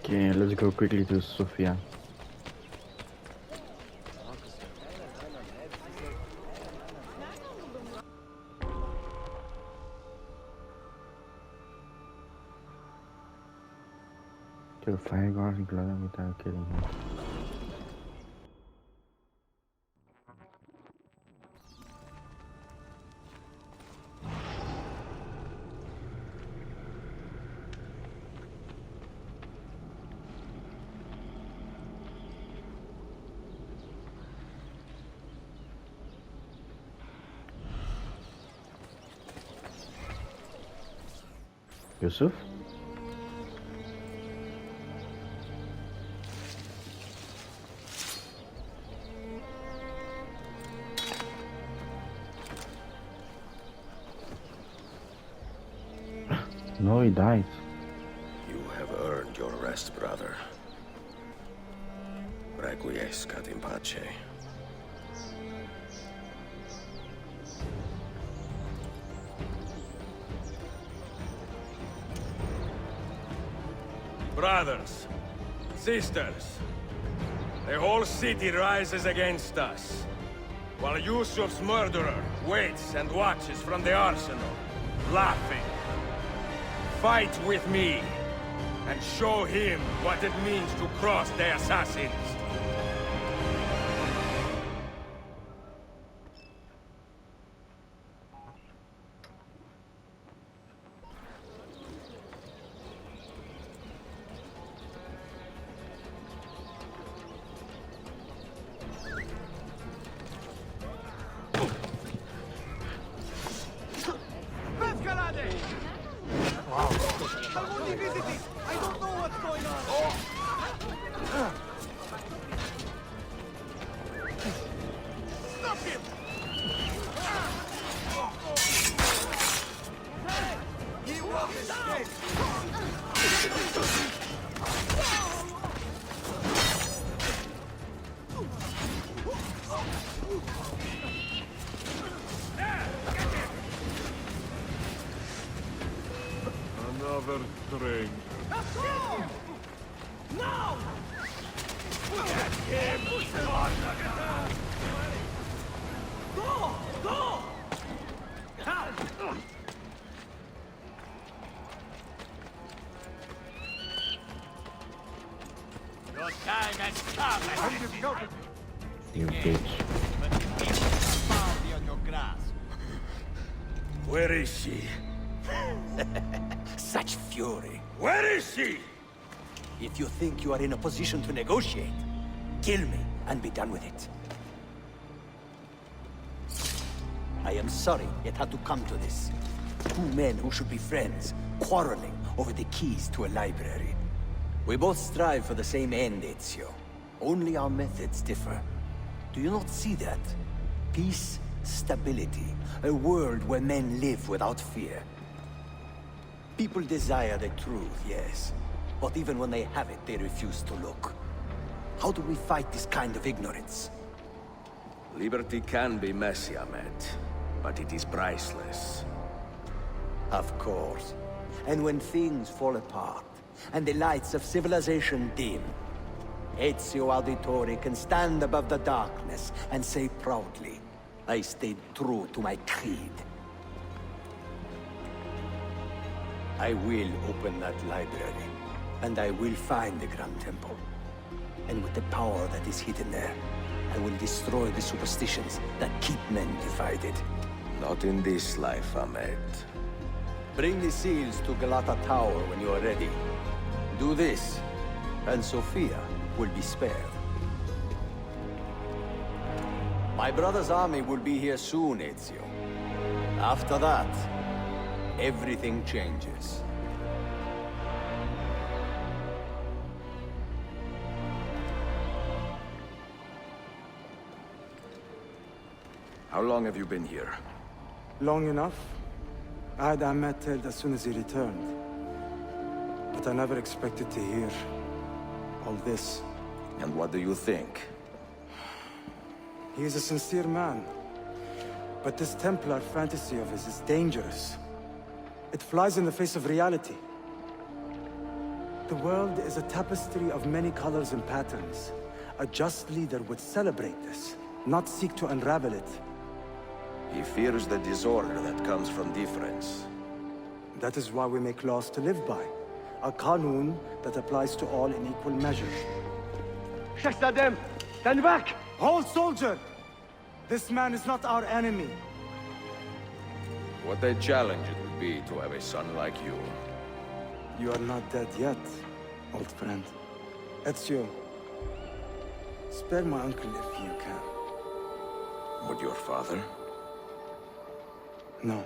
Okay, let's go quickly to Sofia. To fire guards and glowing without killing him. Yusuf? No, he died. You have earned your rest, brother. Requiescat in pace. Brothers, sisters, the whole city rises against us, while Yusuf's murderer waits and watches from the arsenal, laughing. Fight with me, and show him what it means to cross the assassins. Another drink. No! Go! Go! Your time has come, You bitch. but it is found beyond your grasp. Where is she? Such fury. Where is she? If you think you are in a position to negotiate, kill me and be done with it. I am sorry it had to come to this. Two men who should be friends, quarreling over the keys to a library. We both strive for the same end, Ezio. Only our methods differ. Do you not see that? Peace, stability, a world where men live without fear. People desire the truth, yes. But even when they have it, they refuse to look. How do we fight this kind of ignorance? Liberty can be messy, Ahmed, but it is priceless. Of course. And when things fall apart, and the lights of civilization dim, Ezio Auditore can stand above the darkness and say proudly, I stayed true to my creed. I will open that library, and I will find the Grand Temple. And with the power that is hidden there, I will destroy the superstitions that keep men divided. Not in this life, Ahmed. Bring the seals to Galata Tower when you are ready. Do this, and Sofia will be spared. My brother's army will be here soon, Ezio. After that, everything changes. How long have you been here? Long enough. I had Ahmed killed as soon as he returned. But I never expected to hear all this. And what do you think? He is a sincere man. But this Templar fantasy of his is dangerous. It flies in the face of reality. The world is a tapestry of many colors and patterns. A just leader would celebrate this, not seek to unravel it. He fears the disorder that comes from difference. That is why we make laws to live by. A qanun that applies to all in equal measure. Shahzadem, stand back! Hold, soldier! This man is not our enemy. What a challenge it would be to have a son like you. You are not dead yet, old friend. Ezio, spare my uncle if you can. Would your father? No.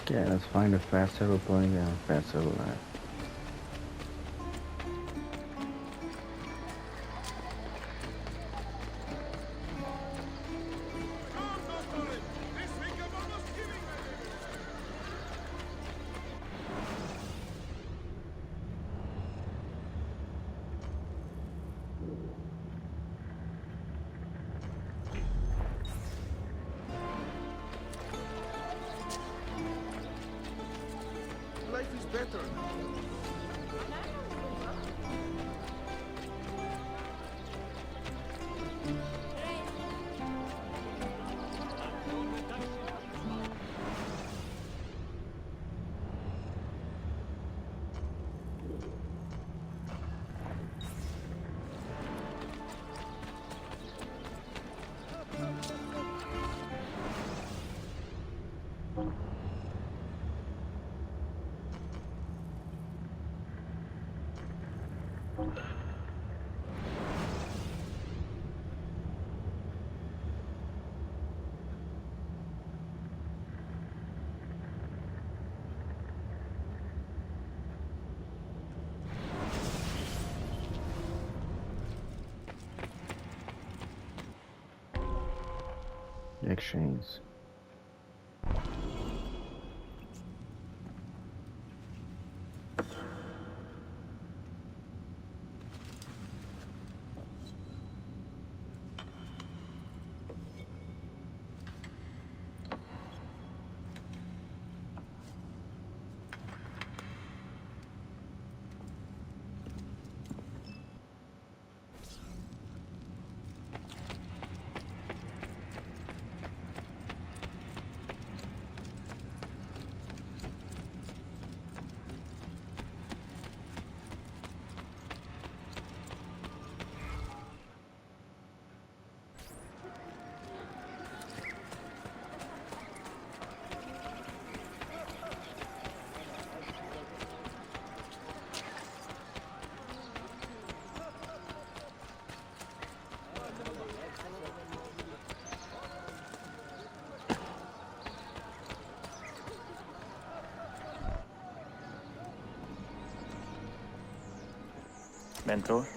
Yeah, let's find a fast travel point and a fast travel line. Life is better now. Exchange. Mentor?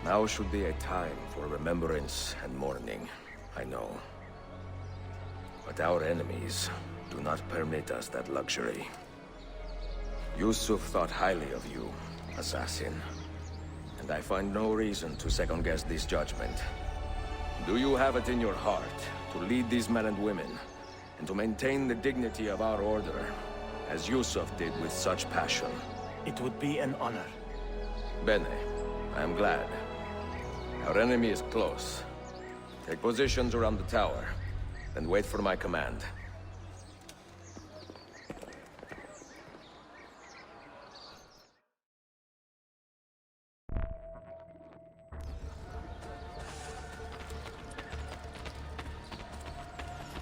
Now should be a time for remembrance and mourning, I know. But our enemies do not permit us that luxury. Yusuf thought highly of you, assassin. And I find no reason to second-guess this judgment. Do you have it in your heart to lead these men and women, and to maintain the dignity of our order, as Yusuf did with such passion? It would be an honor. Bene, I am glad. Our enemy is close. Take positions around the tower, then wait for my command.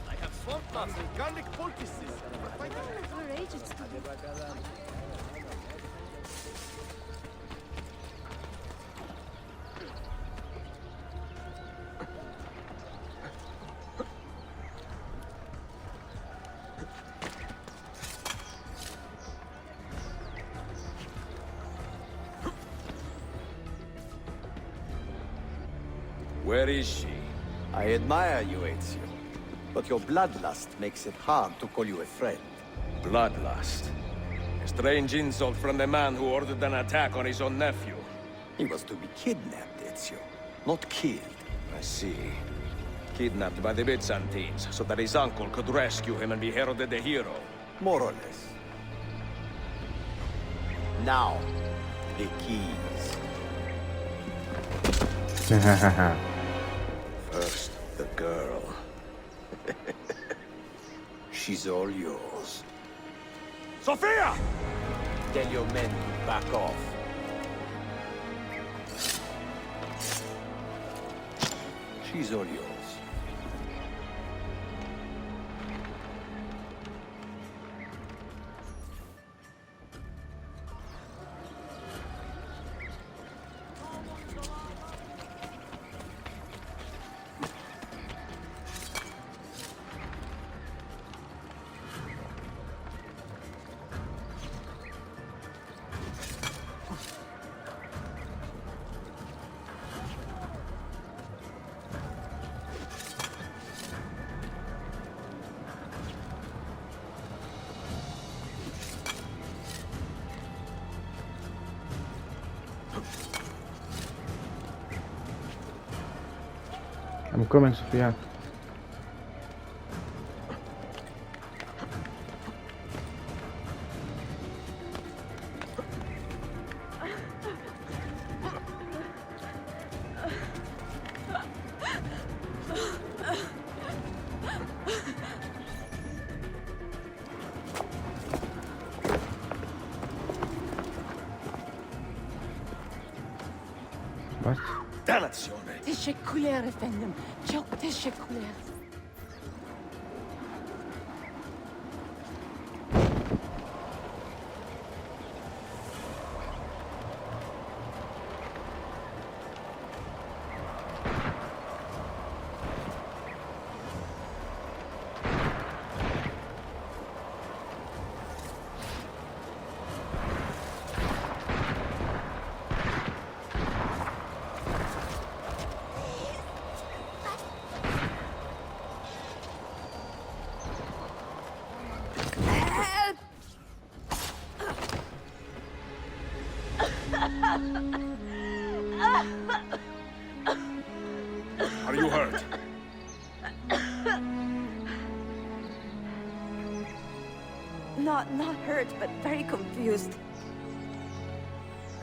I have swamp nuts and garlic poultices. Outrageous. Where is she? I admire you, Ezio. But your bloodlust makes it hard to call you a friend. Bloodlust. A strange insult from the man who ordered an attack on his own nephew. He was to be kidnapped, Ezio, not killed. I see. Kidnapped by the Byzantines, so that his uncle could rescue him and be heralded a hero. More or less. Now, the keys. First, the girl. She's all yours. Sophia! Tell your men to back off. She's all yours. I'm coming, Sophia. What? Danazione! Teşekkürler efendim. Çok teşekkürler. Are you hurt? Not hurt, but very confused.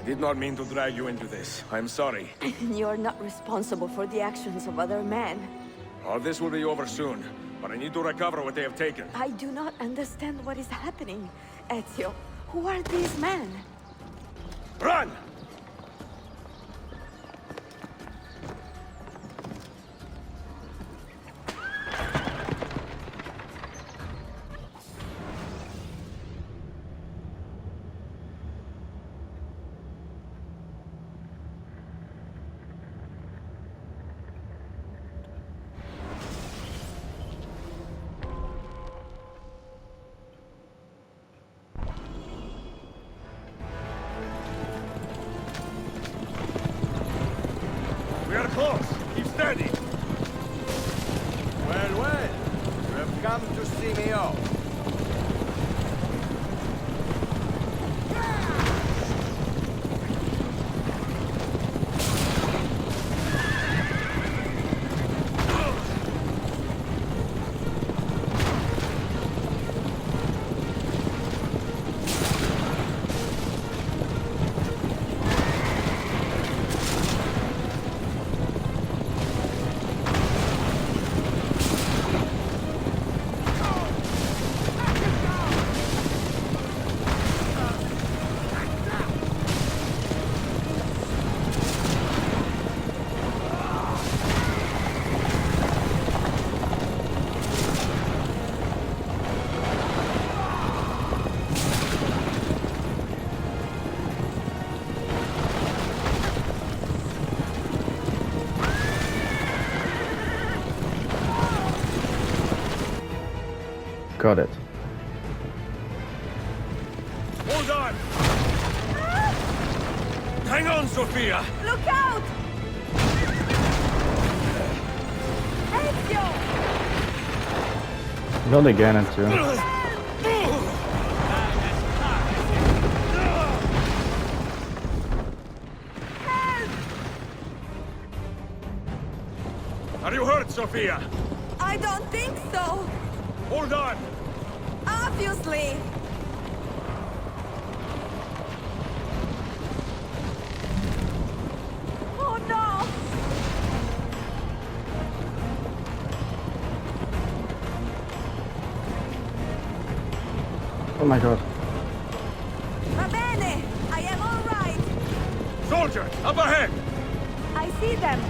I did not mean to drag you into this. I'm sorry. You're not responsible for the actions of other men. All this will be over soon, but I need to recover what they have taken. I do not understand what is happening. Ezio, who are these men? Run! We are close. Keep steady. Well, well. You have come to see me off. Got it. Hold on! Hang on, Sophia! Look out! Ezio! Not again, Ezio. Are you hurt, Sophia? I don't think so. Hold on! Obviously. Oh no! Oh my god. Va bene! I am all right! Soldier, up ahead! I see them!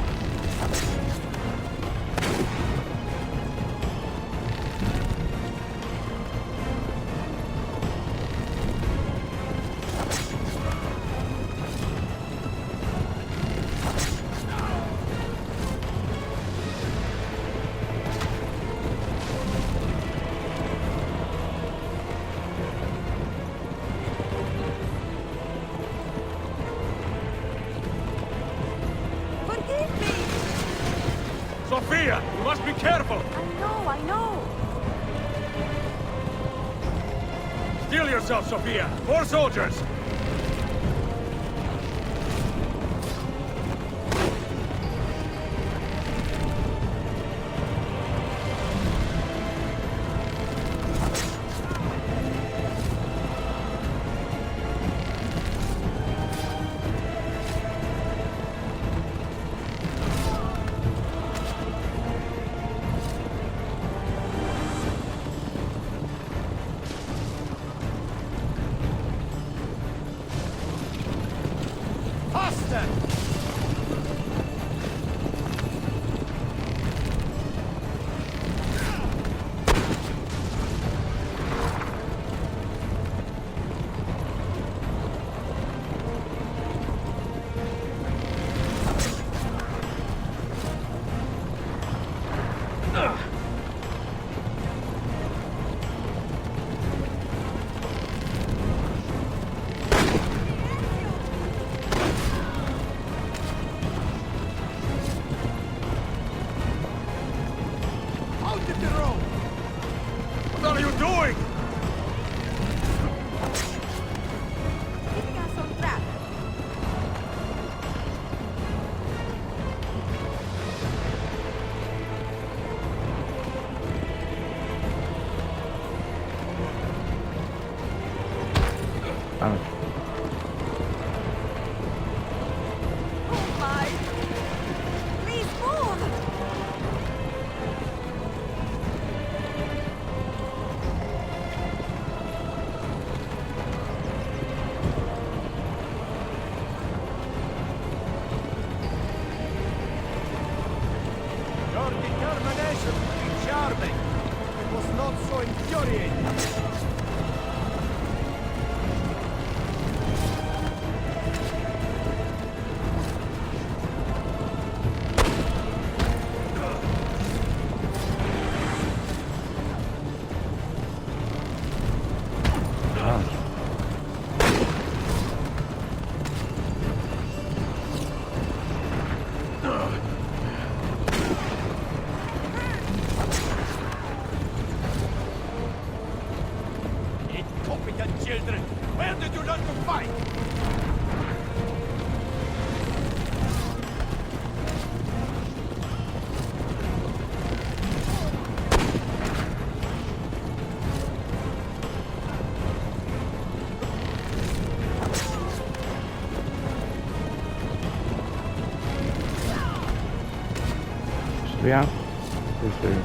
Forgive me! Sophia, you must be careful! I know! Steel yourself, Sophia! More soldiers! Faster! Out of the road! What are you doing? Keeping us on track. Damn it. Oh my! Please move! Your determination would be charming. It was not so infuriating. Incompetent children! Where did you learn to fight? Yeah. This way.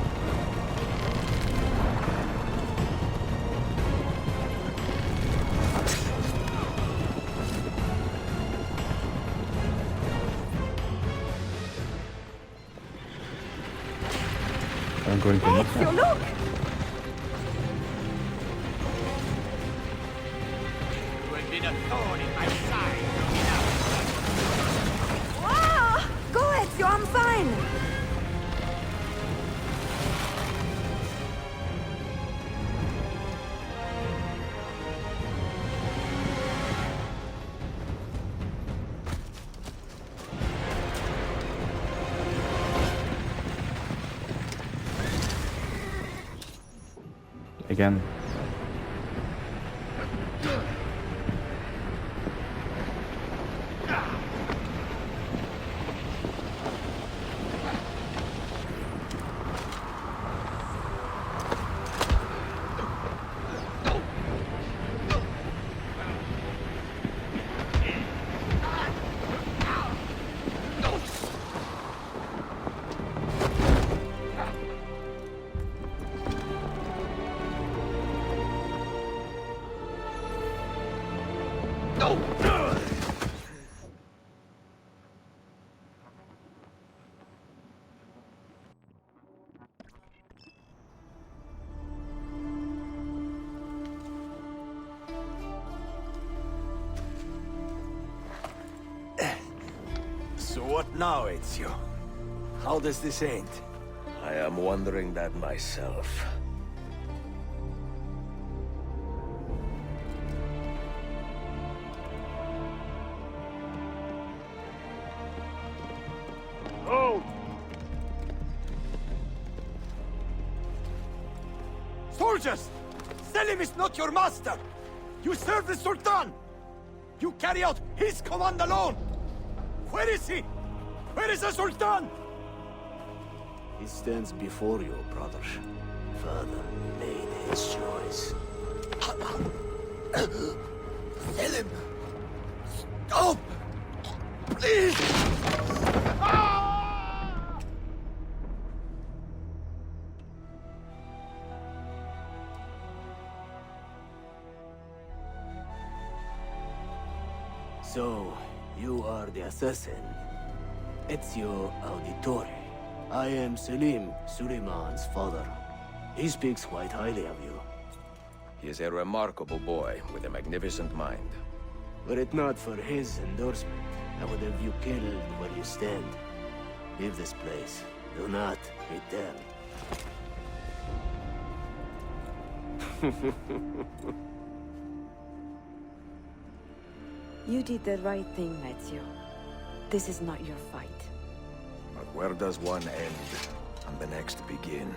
I'm going to Ezio, look! You will be the thorn in my side. Wow! Go, Ezio, I'm fine! Again. So what now, Ezio? How does this end? I am wondering that myself. Oh! Soldiers! Selim is not your master! You serve the Sultan! You carry out his command alone! Where is he? Where is the Sultan? He stands before you, brother. Father made his choice. Selim! Stop! Please! So, you are the assassin. Ezio Auditore. I am Selim, Suleiman's father. He speaks quite highly of you. He is a remarkable boy with a magnificent mind. Were it not for his endorsement, I would have you killed where you stand. Leave this place. Do not return. You did the right thing, Ezio. This is not your fight. But where does one end and the next begin?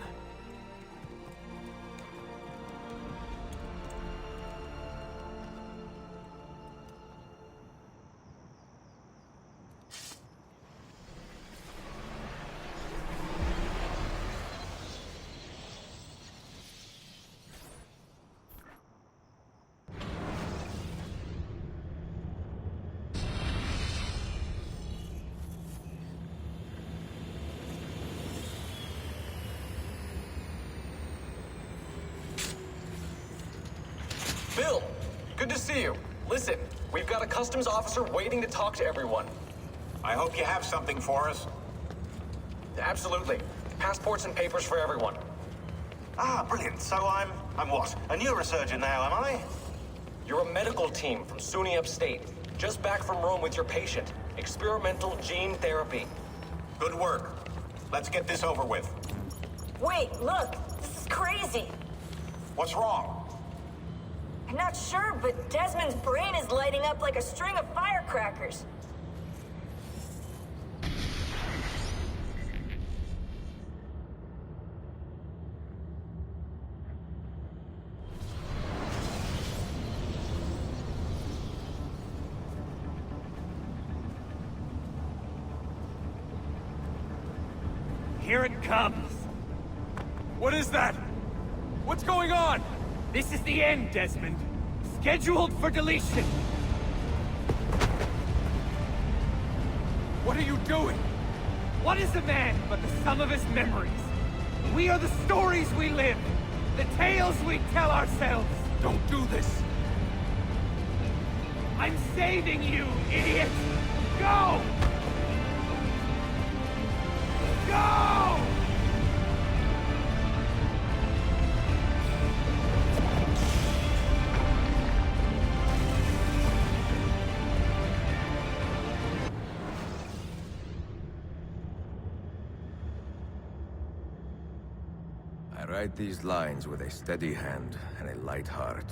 Bill, good to see you. Listen, we've got a customs officer waiting to talk to everyone. I hope you have something for us. Absolutely. Passports and papers for everyone. Ah, brilliant. So I'm what? A neurosurgeon now, am I? You're a medical team from SUNY Upstate. Just back from Rome with your patient. Experimental gene therapy. Good work. Let's get this over with. Wait, look! This is crazy! What's wrong? I'm not sure, but Desmond's brain is lighting up like a string of firecrackers. Here it comes! What is that? What's going on? This is the end, Desmond. Scheduled for deletion. What are you doing? What is a man but the sum of his memories? We are the stories we live, the tales we tell ourselves. Don't do this. I'm saving you, idiot! Go! Go! I write these lines with a steady hand and a light heart.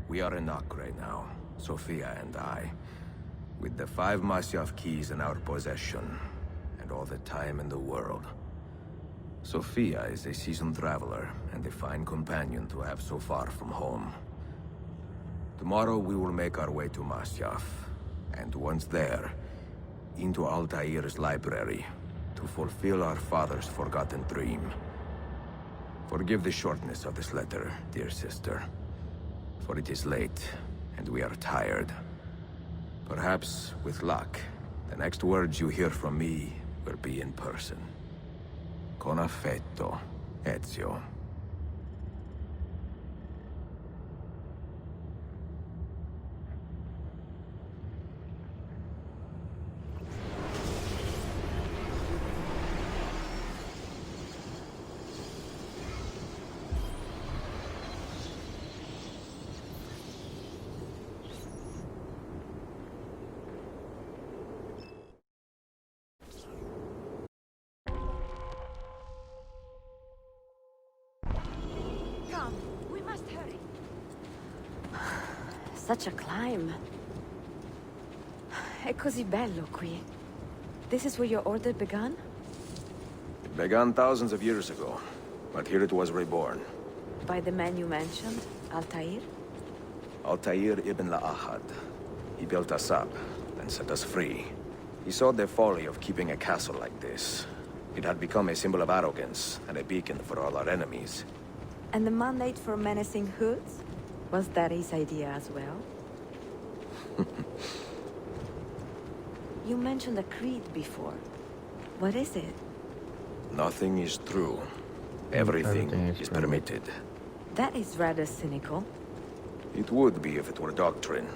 We are in Acre now, Sophia and I, with the 5 Masyaf keys in our possession, and all the time in the world. Sophia is a seasoned traveler and a fine companion to have so far from home. Tomorrow we will make our way to Masyaf, and once there, into Altair's library, to fulfill our father's forgotten dream. Forgive the shortness of this letter, dear sister, for it is late, and we are tired. Perhaps, with luck, the next words you hear from me will be in person. Con affetto, Ezio. Come, we must hurry. Such a climb. È così bello qui. This is where your order began? It began thousands of years ago, but here it was reborn. By the man you mentioned, Altair? Altair ibn La'ahad. He built us up, and set us free. He saw the folly of keeping a castle like this. It had become a symbol of arrogance, and a beacon for all our enemies. And the mandate for menacing hoods? Was that his idea as well? You mentioned a creed before. What is it? Nothing is true. Everything is permitted. That is rather cynical. It would be if it were doctrine,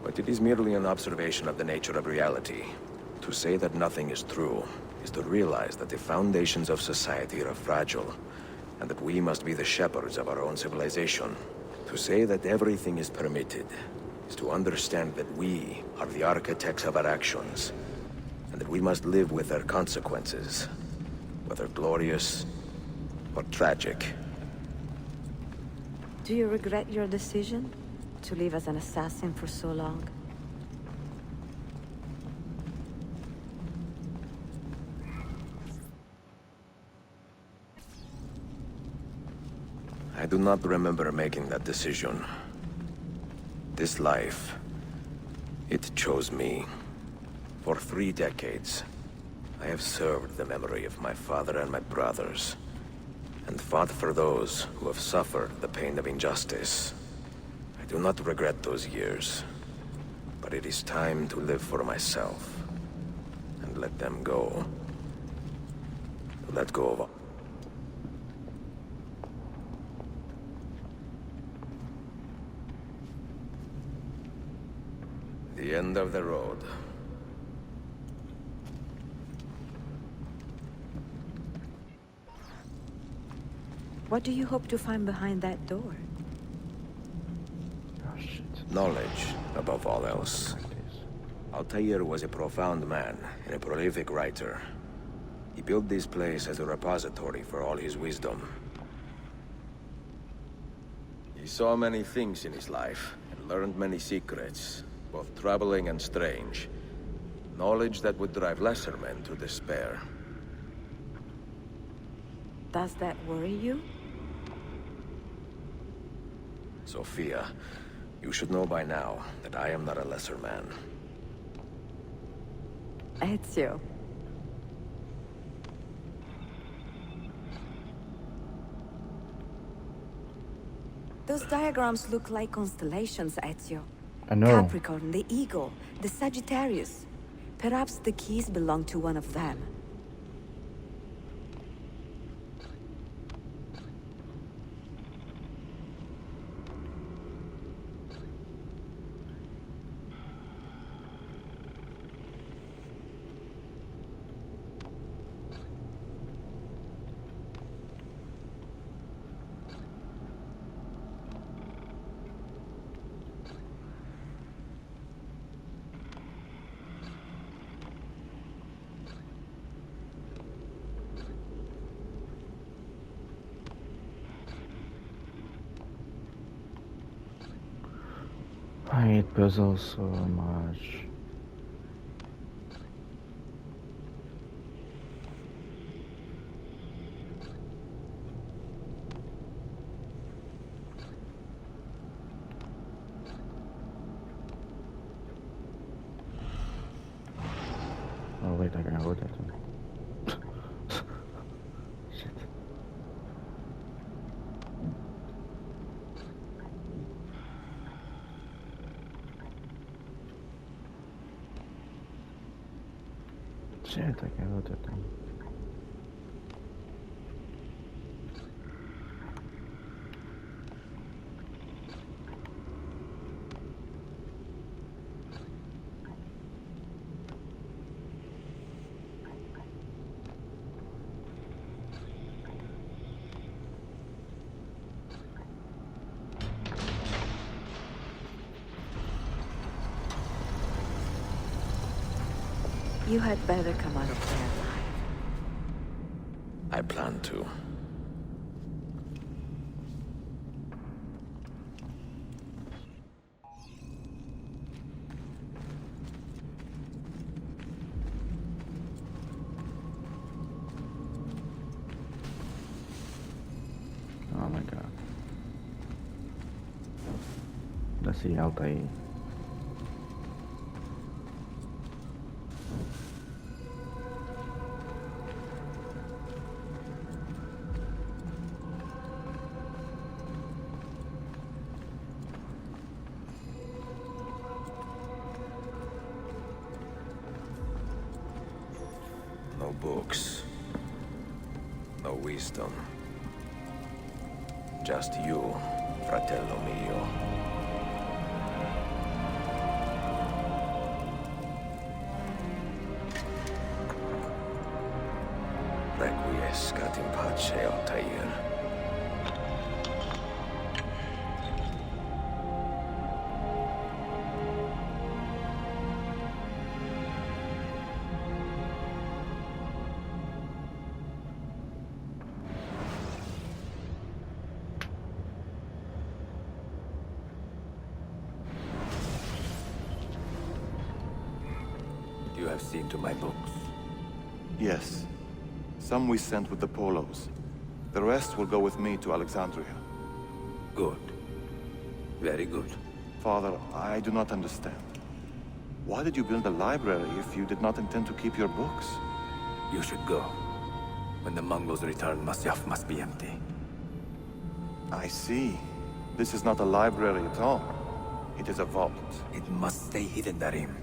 but it is merely an observation of the nature of reality. To say that nothing is true is to realize that the foundations of society are fragile, and that we must be the shepherds of our own civilization. To say that everything is permitted is to understand that we are the architects of our actions, and that we must live with their consequences, whether glorious or tragic. Do you regret your decision to live as an assassin for so long? I do not remember making that decision. This life, it chose me. For 3 decades, I have served the memory of my father and my brothers, and fought for those who have suffered the pain of injustice. I do not regret those years, but it is time to live for myself, and let them go. Let go of the end of the road. What do you hope to find behind that door? Oh shit. Knowledge, above all else. Altair was a profound man and a prolific writer. He built this place as a repository for all his wisdom. He saw many things in his life, and learned many secrets, both troubling and strange. Knowledge that would drive lesser men to despair. Does that worry you? Sophia, you should know by now that I am not a lesser man. Ezio. Those diagrams look like constellations, Ezio. I know. Capricorn, the Eagle, the Sagittarius. Perhaps the keys belong to one of them. I hate puzzles so much. hold that one. Shit. Shit, I can't hold that one. You had better come out of there alive. I plan to. Oh my god. Let's see how they. No books. No wisdom. Just you, fratello mio. Requiescat in pace, Altair. You have seen to my books. Yes. Some we sent with the Polos. The rest will go with me to Alexandria. Good. Very good. Father, I do not understand. Why did you build a library if you did not intend to keep your books? You should go. When the Mongols return, Masyaf must be empty. I see. This is not a library at all. It is a vault. It must stay hidden, Darim.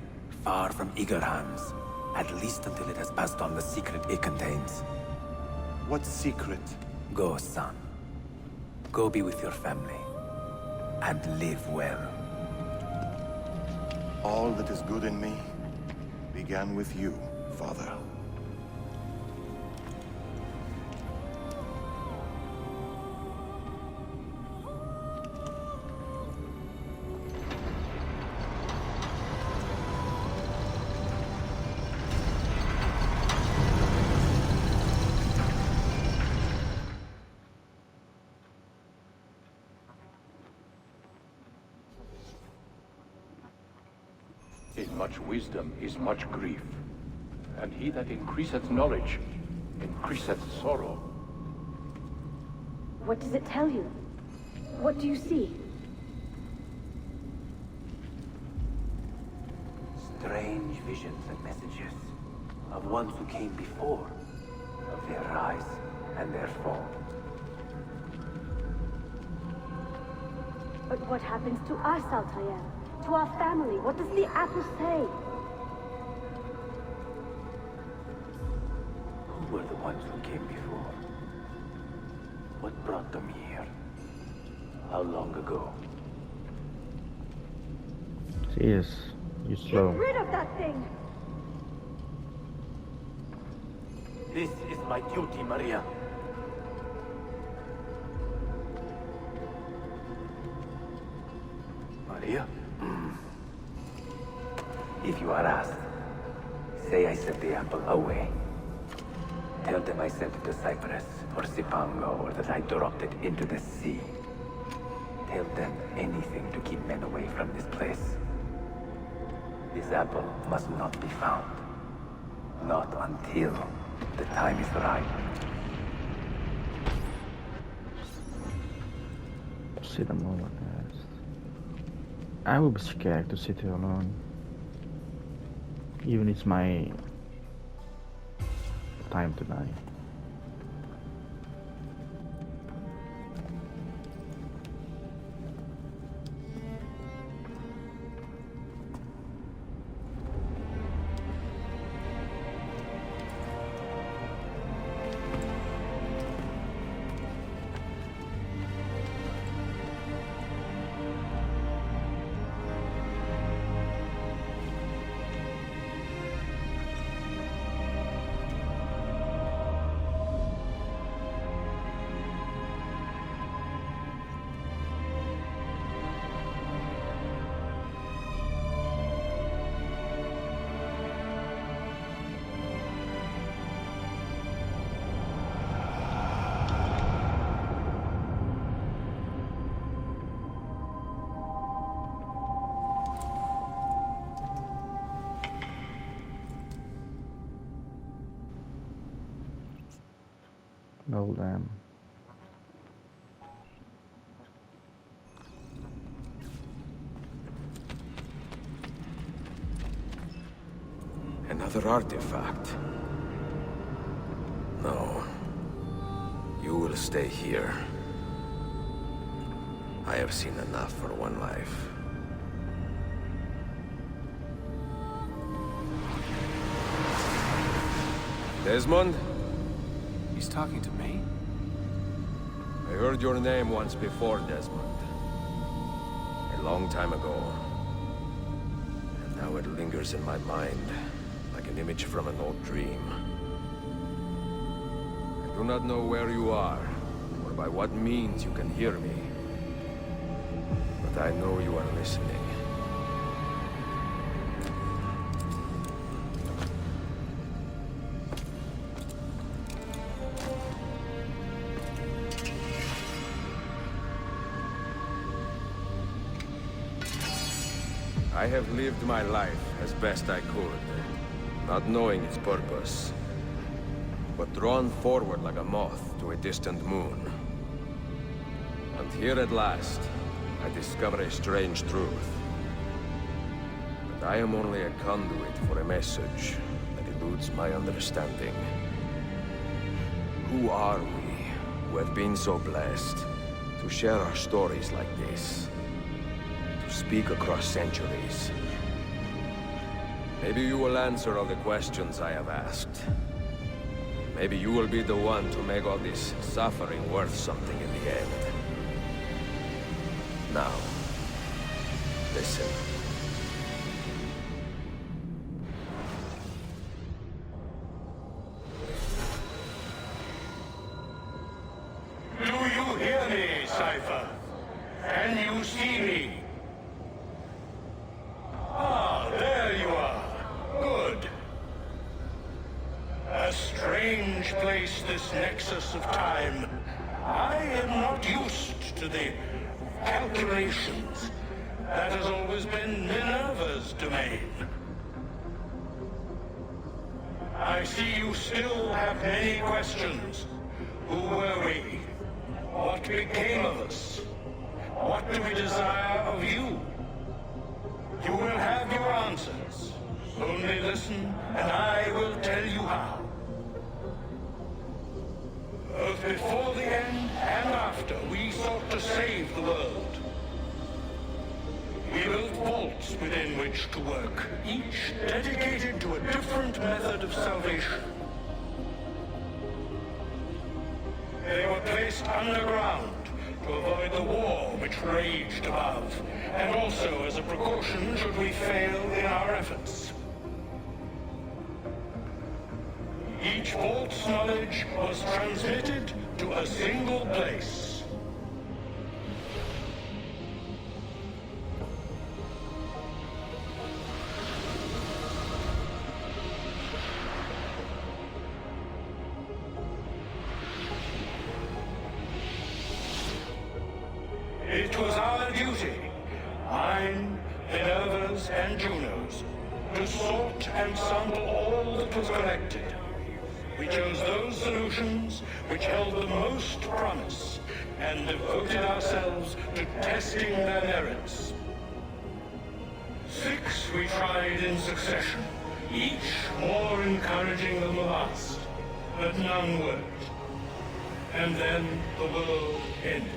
Far from eager hands. At least until it has passed on the secret it contains. What secret? Go, son. Go be with your family. And live well. All that is good in me began with you, Father. In much wisdom is much grief, and he that increaseth knowledge increaseth sorrow. What does it tell you? What do you see? Strange visions and messages of ones who came before, of their rise and their fall. But what happens to us, Altair? To our family? What does the apple say? Who were the ones who came before? What brought them here? How long ago? Jeez, you slow. Get rid of that thing! This is my duty, Maria. Maria? If you are asked, say I sent the apple away. Tell them I sent it to Cyprus or Cipango, or that I dropped it into the sea. Tell them anything to keep men away from this place. This apple must not be found. Not until the time is right. Sit a moment, guys. I would be scared to sit here alone. Even it's my time to die. Well then. Another artifact. No. You will stay here. I have seen enough for one life. Desmond? He's talking to me? I heard your name once before, Desmond. A long time ago. And now it lingers in my mind, like an image from an old dream. I do not know where you are, or by what means you can hear me. But I know you are listening. I have lived my life as best I could, not knowing its purpose, but drawn forward like a moth to a distant moon. And here at last, I discover a strange truth. That I am only a conduit for a message that eludes my understanding. Who are we, who have been so blessed, to share our stories like this? Speak across centuries. Maybe you will answer all the questions I have asked. Maybe you will be the one to make all this suffering worth something in the end. Now, listen. Do you hear me, Cypher? Can you see me? Ah, there you are. Good. A strange place, this nexus of time. I am not used to the calculations. That has always been Minerva's domain. I see you still have many questions. Who were we? What became of us? What do we desire of you? You will have your answers. Only listen, and I will tell you how. Both before the end and after, we sought to save the world. We built vaults within which to work, each dedicated to a different method of salvation. They were placed underground to avoid the war which raged above, and also as a precaution should we fail in our efforts. Each vault's knowledge was transmitted to a single place. It was our duty, mine, Minerva's, and Juno's, to sort and sample all that was collected. We chose those solutions which held the most promise, and devoted ourselves to testing their merits. 6 we tried in succession, each more encouraging than the last. but none worked. And then the world ended.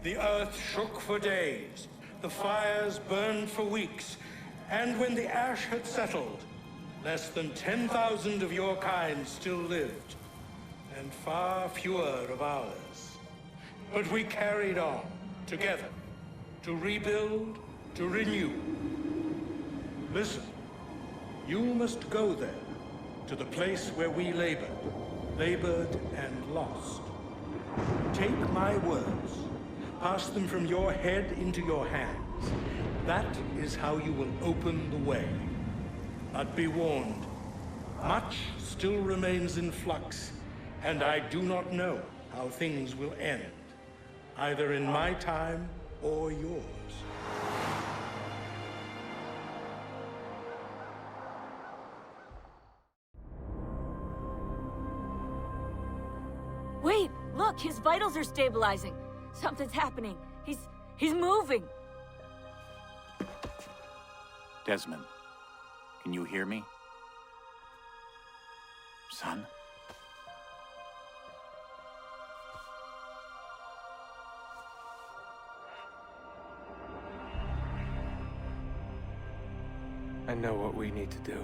The earth shook for days, the fires burned for weeks, and when the ash had settled, less than 10,000 of your kind still lived, and far fewer of ours. But we carried on, together, to rebuild, to renew. Listen, you must go there, to the place where we labored and lost. Take my words. Pass them from your head into your hands. That is how you will open the way. But be warned, much still remains in flux, and I do not know how things will end, either in my time or yours. Wait, look, his vitals are stabilizing. Something's happening. He's moving. Desmond, can you hear me? Son? I know what we need to do.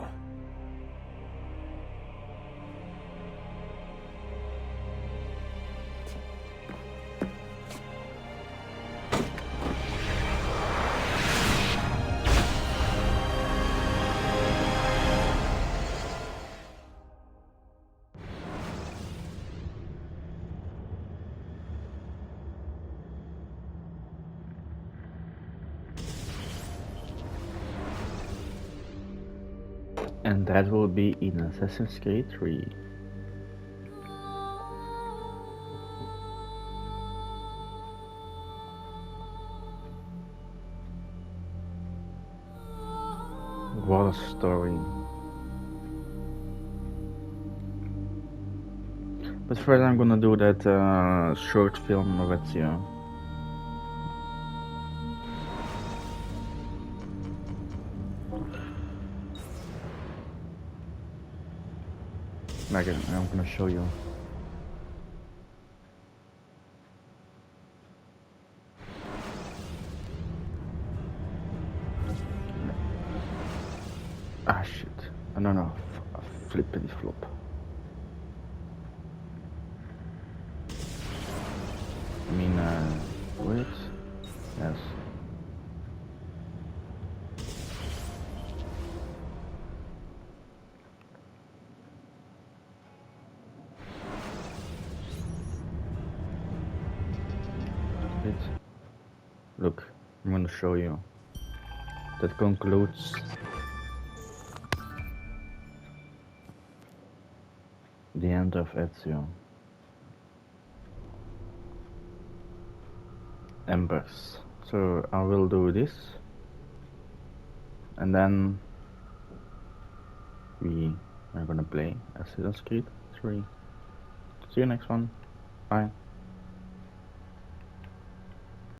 And that will be in Assassin's Creed 3. What a story. But first I'm gonna do that short film of Ezio. I'm gonna show you. Ah shit. No. Flippity flop. I mean, wait. Yes. gonna show you. That concludes the end of Ezio. Embers. So I will do this, and then we are gonna play Assassin's Creed 3. See you next one. Bye.